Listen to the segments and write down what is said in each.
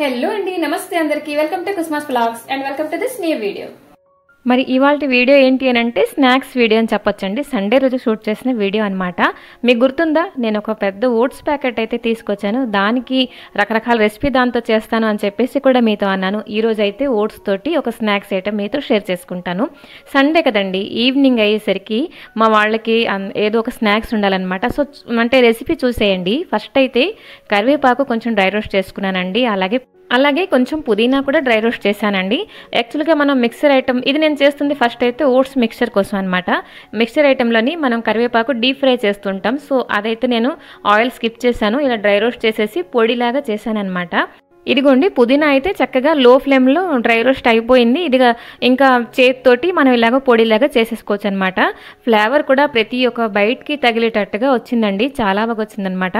Hello అండి, నమస్తే అందరికి. Welcome to కుస్మాస్ vlogs and welcome to this new video. మరి ఇవాల్టి వీడియో ఏంటి అని అంటే స్నాక్స్ వీడియో అని చెప్పొచ్చండి. సండే రోజు షూట్ చేసిన వీడియో అనమాట. మీకు గుర్తుందా, నేను ఒక పెద్ద ఓట్స్ ప్యాకెట్ అయితే తీసుకొచ్చాను. దానికి రకరకాల రెసిపీ దాంతో చేస్తాను అని చెప్పేసి కూడా మీతో అన్నాను. ఈ రోజు అయితే ఓట్స్ తోటి ఒక స్నాక్స్ ఐటమ్ మీతో షేర్ చేసుకుంటాను. సండే కదండి, ఈవినింగ్ అయ్యేసరికి మా వాళ్ళకి ఏదో ఒక స్నాక్స్ ఉండాలన్నమాట. సో అంటే రెసిపీ చూసేయండి. ఫస్ట్ అయితే కరివేపాకు కొంచెం డ్రై రోస్ట్ చేసుకున్నానండి. అలాగే కొంచెం పుదీనా కూడా డ్రై రోస్ట్ చేశానండి. యాక్చువల్గా మనం మిక్సర్ ఐటమ్ ఇది నేను చేస్తుంది ఫస్ట్ అయితే ఓట్స్ మిక్సర్ కోసం అనమాట. మిక్సర్ ఐటెంలోని మనం కరివేపాకు డీప్ ఫ్రై చేస్తుంటాం. సో అదైతే నేను ఆయిల్ స్కిప్ చేశాను. ఇలా డ్రై రోస్ట్ చేసేసి పొడిలాగా చేశాను అనమాట. ఇదిగోండి, పుదీనా అయితే చక్కగా లో ఫ్లేమ్లో డ్రై రోస్ట్ అయిపోయింది. ఇదిగా ఇంకా చేతితోటి మనం ఇలాగ పొడిలాగా చేసేసుకోవచ్చు అనమాట. ఫ్లేవర్ కూడా ప్రతి ఒక్క బైట్కి తగిలేటట్టుగా వచ్చిందండి. చాలా బాగా వచ్చిందనమాట.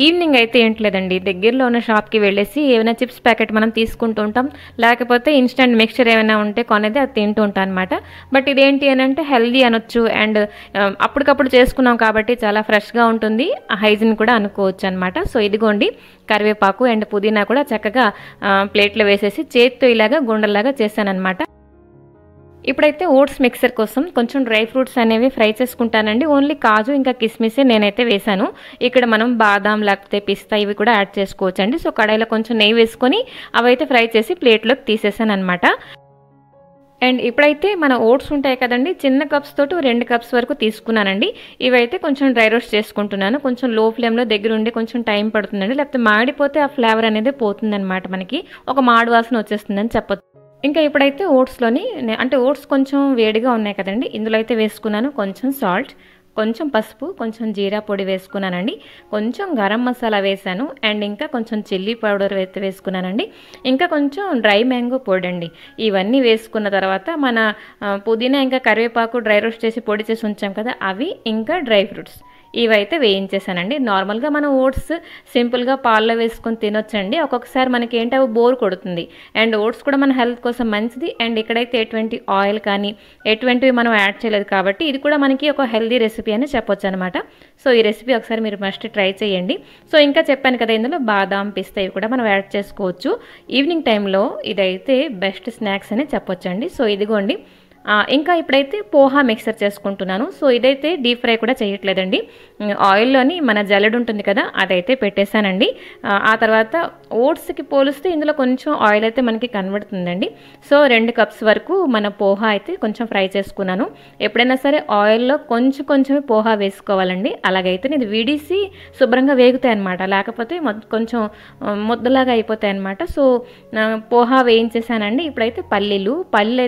ఈవినింగ్ అయితే ఏంట్లేదండి, దగ్గరలో ఉన్న షాప్కి వెళ్ళేసి ఏమైనా చిప్స్ ప్యాకెట్ మనం తీసుకుంటూ ఉంటాం, లేకపోతే ఇన్స్టెంట్ మిక్చర్ ఏమైనా ఉంటే కొనేది అది తింటూ ఉంటాం అనమాట. బట్ ఇదేంటి అని అంటే హెల్దీ అనొచ్చు అండ్ అప్పటికప్పుడు చేసుకున్నాం కాబట్టి చాలా ఫ్రెష్గా ఉంటుంది, హైజీన్ కూడా అనుకోవచ్చు అనమాట. సో ఇదిగోండి, కరివేపాకు అండ్ పుదీనా కూడా చక్కగా ప్లేట్లో వేసేసి చేతితో ఇలాగా గుండెల్లాగా చేశానమాట. ఇప్పుడైతే ఓట్స్ మిక్సర్ కోసం కొంచెం డ్రై ఫ్రూట్స్ అనేవి ఫ్రై చేసుకుంటానండి. ఓన్లీ కాజు ఇంకా కిస్మిసే నేనైతే వేశాను. ఇక్కడ మనం బాదాం లేకపోతే పిస్తా ఇవి కూడా యాడ్ చేసుకోవచ్చండి. సో కడాయిలో కొంచెం నెయ్యి వేసుకొని అవైతే ఫ్రై చేసి ప్లేట్లోకి తీసేసాను అనమాట. అండ్ ఇప్పుడైతే మన ఓట్స్ ఉంటాయి కదండి, చిన్న కప్స్ తోటి 2 కప్స్ వరకు తీసుకున్నానండి. ఇవైతే కొంచెం డ్రై రోస్ట్ చేసుకుంటున్నాను. కొంచెం లో ఫ్లేమ్లో దగ్గర ఉండి కొంచెం టైం పడుతుందండి, లేకపోతే మాడిపోతే ఆ ఫ్లేవర్ అనేది పోతుందన్నమాట. మనకి ఒక మాడు వాసన వచ్చేస్తుందని చెప్పొచ్చు. ఇంకా ఇప్పుడైతే ఓట్స్లోని అంటే ఓట్స్ కొంచెం వేడిగా ఉన్నాయి కదండి, ఇందులో అయితే వేసుకున్నాను కొంచెం సాల్ట్, కొంచెం పసుపు, కొంచెం జీరా పొడి వేసుకున్నానండి, కొంచెం గరం మసాలా వేసాను అండ్ ఇంకా కొంచెం చిల్లీ పౌడర్ అయితే వేసుకున్నానండి, ఇంకా కొంచెం డ్రై మ్యాంగో పొడి అండి. ఇవన్నీ వేసుకున్న తర్వాత మన పుదీనా ఇంకా కరివేపాకు డ్రై రోస్ట్ చేసి పొడి చేసి ఉంచాం కదా, అవి ఇంకా డ్రై ఫ్రూట్స్ ఇవైతే వేయించేసానండి. నార్మల్గా మనం ఓట్స్ సింపుల్గా పాల్లో వేసుకొని తినొచ్చండి. ఒక్కొక్కసారి మనకి ఏంటి అవి బోర్ కొడుతుంది అండ్ ఓట్స్ కూడా మన హెల్త్ కోసం మంచిది. అండ్ ఇక్కడైతే ఎటువంటి ఆయిల్ కానీ ఎటువంటివి మనం యాడ్ చేయలేదు కాబట్టి ఇది కూడా మనకి ఒక హెల్దీ రెసిపీ అని చెప్పొచ్చు అనమాట. సో ఈ రెసిపీ ఒకసారి మీరు మస్ట్ ట్రై చేయండి. సో ఇంకా చెప్పాను కదా, ఇందులో బాదాం పిస్తా ఇవి కూడా మనం యాడ్ చేసుకోవచ్చు. ఈవినింగ్ టైంలో ఇదైతే బెస్ట్ స్నాక్స్ అని చెప్పొచ్చండి. సో ఇదిగోండి, ఇంకా ఇప్పుడైతే పోహా మిక్సర్ చేసుకుంటున్నాను. సో ఇదైతే డీప్ ఫ్రై కూడా చేయట్లేదండి, ఆయిల్లోని మన జల్లెడ ఉంటుంది కదా అదైతే పెట్టేశానండి. ఆ తర్వాత ఓట్స్కి పోలిస్తే ఇందులో కొంచెం ఆయిల్ అయితే మనకి కనబడుతుందండి. సో 2 కప్స్ వరకు మన పోహా అయితే కొంచెం ఫ్రై చేసుకున్నాను. ఎప్పుడైనా సరే ఆయిల్లో కొంచెమే పోహా వేసుకోవాలండి. అలాగైతే ఇది వీడిసి శుభ్రంగా వేగుతాయి అనమాట, లేకపోతే కొంచెం ముద్దలాగా అయిపోతాయి అనమాట. సో పోహా వేయించేసానండి. ఇప్పుడైతే పల్లీలు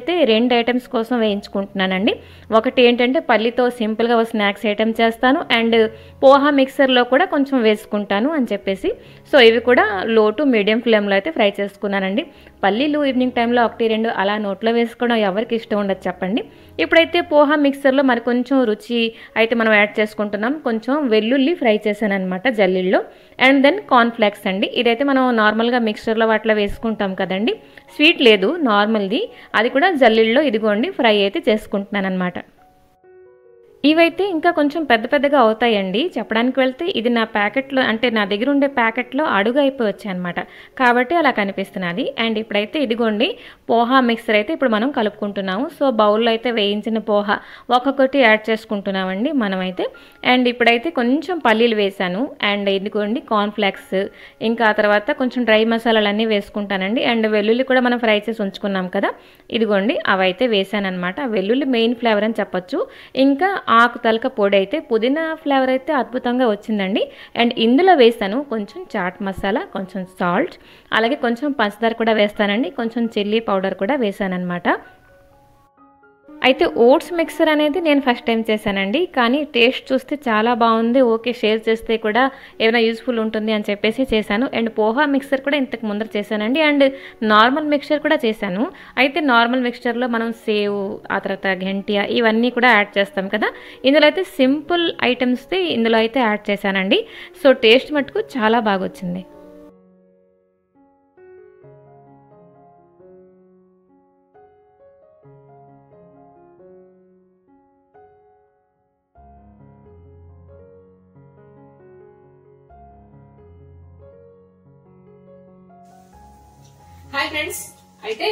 అయితే 2 ఐటమ్స్ కోసం వేయించుకుంటున్నానండి. ఒకటి ఏంటంటే పల్లితో సింపుల్గా ఒక స్నాక్స్ ఐటమ్ చేస్తాను అండ్ పోహా మిక్సర్లో కూడా కొంచెం వేసుకుంటాను అని చెప్పేసి, సో ఇవి కూడా లో టు మీడియం ఫ్లేమ్లో అయితే ఫ్రై చేసుకున్నానండి. పల్లీలు ఈవినింగ్ టైంలో 1-2 అలా నోట్లో వేసుకోవడం ఎవరికి ఇష్టం ఉండదు చెప్పండి. ఇప్పుడైతే పోహా మిక్సర్లో మరి కొంచెం రుచి అయితే మనం యాడ్ చేసుకుంటున్నాం. కొంచెం వెల్లుల్లి ఫ్రై చేశాను అనమాట జల్లీల్లో అండ్ దెన్ కార్న్ఫ్లాక్స్ అండి. ఇదైతే మనం నార్మల్గా మిక్సర్లో వాటిలో వేసుకుంటాం కదండి, స్వీట్ లేదు నార్మల్ది, అది కూడా జల్లీల్లో ఇదిగోండి ఫ్రై అయితే చేసుకుంటున్నాను అనమాట. ఇవైతే ఇంకా కొంచెం పెద్దగా అవుతాయండి. చెప్పడానికి వెళ్తే ఇది నా ప్యాకెట్లో అంటే నా దగ్గర ఉండే ప్యాకెట్లో అడుగు అయిపోయి వచ్చాయన్నమాట, కాబట్టి అలా కనిపిస్తున్నది. అండ్ ఇప్పుడైతే ఇదిగోండి పోహా మిక్సర్ అయితే ఇప్పుడు మనం కలుపుకుంటున్నాము. సో బౌల్లో అయితే వేయించిన పోహా ఒక్కొక్కటి యాడ్ చేసుకుంటున్నామండి మనమైతే. అండ్ ఇప్పుడైతే కొంచెం పల్లీలు వేసాను అండ్ ఇదిగోండి కార్న్ఫ్లాక్స్, ఇంకా ఆ తర్వాత కొంచెం డ్రై మసాలాలన్నీ వేసుకుంటానండి. అండ్ వెల్లుల్లి కూడా మనం ఫ్రై చేసి ఉంచుకున్నాం కదా, ఇదిగోండి అవైతే వేసాను అనమాట. వెల్లుల్లి మెయిన్ ఫ్లేవర్ అని చెప్పొచ్చు. ఇంకా ఆకు తలక పొడి అయితే పుదీనా ఫ్లేవర్ అయితే అద్భుతంగా వచ్చిందండి. అండ్ ఇందులో వేస్తాను కొంచెం చాట్ మసాలా, కొంచెం సాల్ట్, అలాగే కొంచెం పంచదార కూడా వేస్తానండి, కొంచెం చిల్లీ పౌడర్ కూడా వేసానన్నమాట. అయితే ఓట్స్ మిక్సర్ అనేది నేను ఫస్ట్ టైం చేశానండి, కానీ టేస్ట్ చూస్తే చాలా బాగుంది. ఓకే, షేర్ చేస్తే కూడా ఏమైనా యూస్ఫుల్ ఉంటుంది అని చెప్పేసి చేశాను. అండ్ పోహా మిక్సర్ కూడా ఇంతకు ముందర చేశానండి అండ్ నార్మల్ మిక్చర్ కూడా చేశాను. అయితే నార్మల్ మిక్చర్లో మనం సేవ్, ఆ తర్వాత గంటియా ఇవన్నీ కూడా యాడ్ చేస్తాం కదా, ఇందులో అయితే సింపుల్ ఐటమ్స్ది ఇందులో అయితే యాడ్ చేశానండి. సో టేస్ట్ మటుకు చాలా బాగా వచ్చింది. హాయ్ ఫ్రెండ్స్, అయితే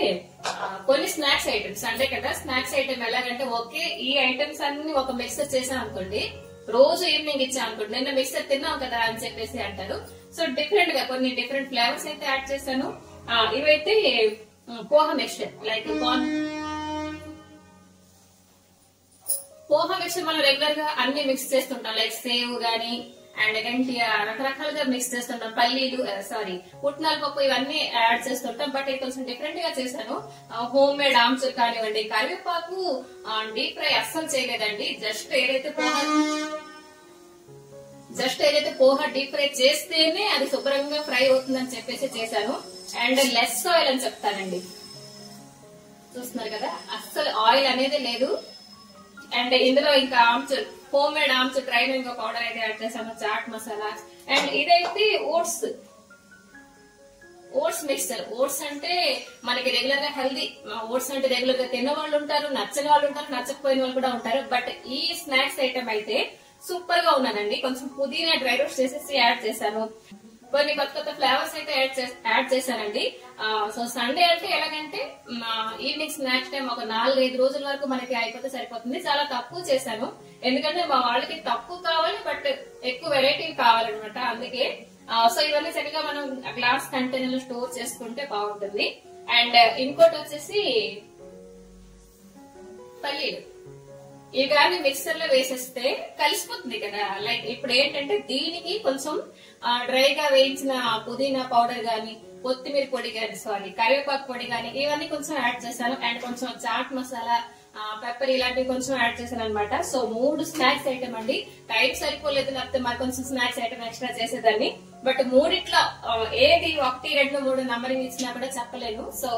కొన్ని స్నాక్స్ ఐటమ్స్ అంటే కదా, స్నాక్స్ ఐటమ్ ఎలాగంటే ఓకే ఈ ఐటమ్స్ అన్ని ఒక మిక్సర్ చేసాం అనుకోండి, రోజు ఈవినింగ్ ఇచ్చాం అనుకోండి, నిన్న మిక్సర్ తిన్నాం కదా అని చెప్పేసి అంటారు. సో డిఫరెంట్ గా కొన్ని డిఫరెంట్ ఫ్లేవర్స్ అయితే యాడ్ చేశాను. ఇవైతే poha mixture, like poha mixture మనం రెగ్యులర్ గా అన్ని మిక్స్ చేస్తుంటాం, లైక్ సేవ్ గానీ అండ్ ఏంటి రకరకాలుగా మిక్స్ చేస్తుంటాం. పల్లీలు పుట్నాల పప్పు ఇవన్నీ యాడ్ చేస్తుంటాం. బట్ ఇది కొంచెం డిఫరెంట్ గా చేశాను. హోమ్ మేడ్ ఆమ్చూర్ కానివ్వండి, కరివేపాకు డీప్ ఫ్రై అస్సలు చేయలేదండి. జస్ట్ ఏదైతే పోహా డీప్ ఫ్రై చేస్తేనే అది శుభ్రంగా ఫ్రై అవుతుందని చెప్పేసి చేశాను. అండ్ లెస్ ఆయిల్ అని చెప్తానండి. చూస్తున్నారు కదా, అస్సలు ఆయిల్ అనేది లేదు. అండ్ ఇందులో ఇంకా amchur, home made amchur dry mango powder అయితే యాడ్ చేసాము, చాట్ మసాలా. అండ్ ఇదైతే ఓట్స్ మిక్స్చర్. ఓట్స్ అంటే మనకి రెగ్యులర్ గా హెల్దీ. ఓట్స్ అంటే రెగ్యులర్ గా తిన్న వాళ్ళు ఉంటారు, నచ్చని వాళ్ళు ఉంటారు, నచ్చకపోయిన వాళ్ళు కూడా ఉంటారు. బట్ ఈ స్నాక్స్ ఐటమ్ అయితే సూపర్ గా ఉన్నానండి. కొంచెం పుదీనా డ్రై రోస్ట్ చేసేసి యాడ్ చేశాను. కొన్ని కొత్త కొత్త ఫ్లేవర్స్ అయితే యాడ్ చేశానండి. సో సండే అంటే ఎలాగంటే ఈవినింగ్ స్నాక్స్ టైం ఒక 4-5 రోజుల వరకు మనకి అయిపోతే సరిపోతుంది. చాలా తక్కువ చేశాను, ఎందుకంటే మా వాళ్ళకి తక్కువ కావాలి బట్ ఎక్కువ వెరైటీ కావాలన్నమాట. అందుకే సో ఇవన్నీ చక్కగా మనం గ్లాస్ కంటైనర్ లో స్టోర్ చేసుకుంటే బాగుంటుంది. అండ్ ఇంకోటి వచ్చేసి పల్లీలు. ఇవి కానీ మిక్సర్ లో వేసేస్తే కలిసిపోతుంది కదా. లైక్ ఇప్పుడు ఏంటంటే దీనికి కొంచెం డ్రైగా వేయించిన పుదీనా పౌడర్ గానీ, కొత్తిమీర పొడి గానీ, కరివేపాకు పొడి గానీ ఇవన్నీ కొంచెం యాడ్ చేశాను. అండ్ కొంచెం చాట్ మసాలా, పెప్పర్ ఇలాంటివి కొంచెం యాడ్ చేశాను అనమాట. సో 3 స్నాక్స్ ఐటమ్ అండి. టైం సరిపోలేదు, లేకపోతే మరి కొంచెం స్నాక్స్ ఐటమ్ ఎక్స్ట్రా చేసేదాన్ని. బట్ మూడిట్లో ఏది 1, 2, 3 నంబరింగ్ ఇచ్చినా కూడా చెప్పలేను. సో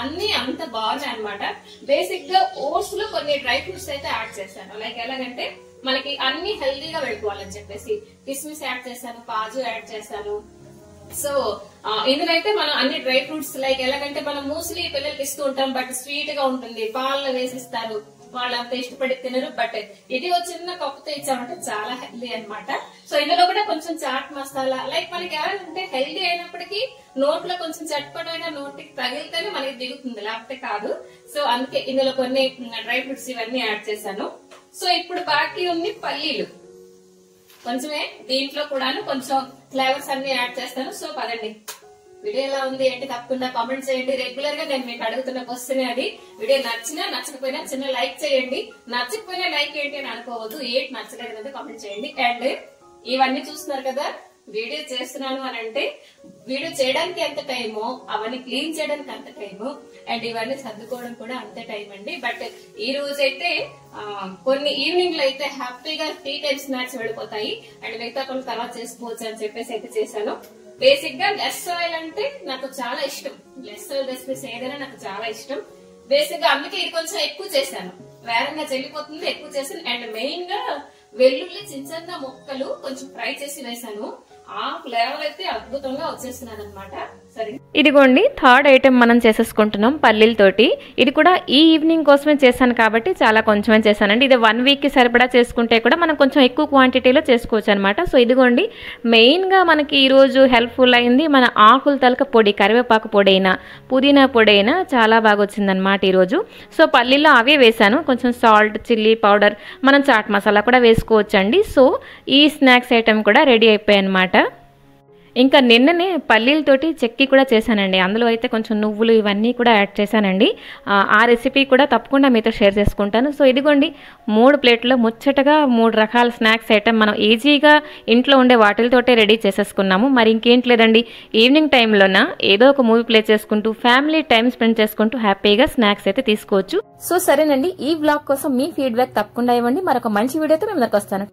అన్ని అంత బాగున్నాయి అనమాట. బేసిక్ గా ఓట్స్ లో కొన్ని డ్రై ఫ్రూట్స్ అయితే యాడ్ చేశాను. లైక్ ఎలాగంటే మనకి అన్ని హెల్దీగా వెళ్ళిపోవాలని చెప్పేసి కిస్మిస్ యాడ్ చేశాను, కాజు యాడ్ చేశాను. సో ఇందులో అయితే మనం అన్ని డ్రై ఫ్రూట్స్, లైక్ ఎలాగంటే మనం మూస్లీ పిల్లలకి ఇస్తూ ఉంటాం, బట్ స్వీట్ గా ఉంటుంది, పాలలో వేసిస్తారు, వాళ్ళంతా ఇష్టపడి తినరు. బట్ ఇది ఒక చిన్న కప్పుతో ఇచ్చామంటే చాలా హెల్దీ అనమాట. సో ఇందులో కూడా కొంచెం చాట్ మసాలా, లైక్ మనకి ఏమంటే హెల్దీ అయినప్పటికీ నోట్లో కొంచెం చట్పటైన నోటికి తగిలితేనే మనకి దిగుతుంది, లేకపోతే కాదు. సో అందుకే ఇందులో కొన్ని డ్రై ఫ్రూట్స్ ఇవన్నీ యాడ్ చేశాను. సో ఇప్పుడు బాకీ ఉంది పల్లీలు కొంచెమే. దీంట్లో కూడా కొంచెం ఫ్లేవర్స్ అన్ని యాడ్ చేస్తాను. సో పదండి, వీడియో ఎలా ఉంది ఏంటి తప్పకుండా కామెంట్ చేయండి. రెగ్యులర్ గా నేను మీకు అడుగుతున్న క్వశ్చన్ అది. వీడియో నచ్చినా నచ్చకపోయినా చిన్న లైక్ చేయండి. నచ్చకపోయినా లైక్ ఏంటి అని అనుకోవద్దు, ఏంటి నచ్చలేదు అంటే కామెంట్ చేయండి. అండ్ ఇవన్నీ చూస్తున్నారు కదా, వీడియో చేస్తున్నాను అని అంటే వీడియో చేయడానికి ఎంత టైమో అవన్నీ క్లీన్ చేయడానికి అంత టైము, అండ్ ఇవన్నీ సర్దుకోవడం కూడా అంతే టైం అండి. బట్ ఈ రోజు అయితే కొన్ని ఈవినింగ్ లో అయితే హ్యాపీగా 3 టైమ్స్ స్నాక్స్ వెళ్ళిపోతాయి. అండ్ మిగతా కొన్ని తర్వాత చేసుకోవచ్చు అని చెప్పేసి అయితే చేశాను. బేసిక్ గా లెస్ ఆయిల్ అంటే నాకు చాలా ఇష్టం. లెస్ ఆయిల్ రెసిపీస్ ఏదైనా నాకు చాలా ఇష్టం. బేసిక్ గా అందుకే ఇది కొంచెం ఎక్కువ చేశాను, వేరంగా చెల్లిపోతుంది, ఎక్కువ చేశాను. అండ్ మెయిన్ గా వెల్లుల్లి చిన్న ముక్కలు కొంచెం ఫ్రై చేసి వేసాను. ఆ ఫ్లేవర్ అయితే అద్భుతంగా వచ్చేస్తున్నది అనమాట. సరే, ఇదిగోండి థర్డ్ ఐటెం మనం చేసేసుకుంటున్నాం పల్లీలతోటి. ఇది కూడా ఈ ఈవినింగ్ కోసమే చేశాను కాబట్టి చాలా కొంచెమే చేశానండి. ఇది 1 వీక్ కి సరిపడా చేసుకుంటే కూడా మనం కొంచెం ఎక్కువ క్వాంటిటీలో చేసుకోవచ్చు అనమాట. సో ఇదిగోండి మెయిన్గా మనకి ఈరోజు హెల్ప్ఫుల్ అయింది మన ఆకుల తలక పొడి, కరివేపాకు పొడి అయినా పుదీనా పొడి అయినా చాలా బాగా వచ్చిందనమాట ఈరోజు. సో పల్లీలో అవే వేసాను, కొంచెం సాల్ట్, చిల్లీ పౌడర్, మనం చాట్ మసాలా కూడా వేసుకోవచ్చండి. సో ఈ స్నాక్స్ ఐటెం కూడా రెడీ అయిపోయాయి అనమాట. ఇంకా నిన్ననే పల్లీలతోటి చెక్కి కూడా చేశానండి. అందులో అయితే కొంచెం నువ్వులు ఇవన్నీ కూడా యాడ్ చేశానండి. ఆ రెసిపీ కూడా తప్పకుండా మీతో షేర్ చేసుకుంటాను. సో ఇదిగోండి 3 ప్లేట్లో ముచ్చటగా 3 రకాల స్నాక్స్ ఐటమ్ మనం ఈజీగా ఇంట్లో ఉండే వాటిలతోటే రెడీ చేసేసుకున్నాము. మరి ఇంకేంటి లేదండి, ఈవినింగ్ టైంలోన ఏదో ఒక మూవీ ప్లే చేసుకుంటూ ఫ్యామిలీ టైం స్పెండ్ చేసుకుంటూ హ్యాపీగా స్నాక్స్ అయితే తీసుకోవచ్చు. సో సరేనండి, ఈ బ్లాగ్ కోసం మీ ఫీడ్బ్యాక్ తప్పకుండా ఇవ్వండి. మరొక మంచి వీడియోతో మేము వస్తాను.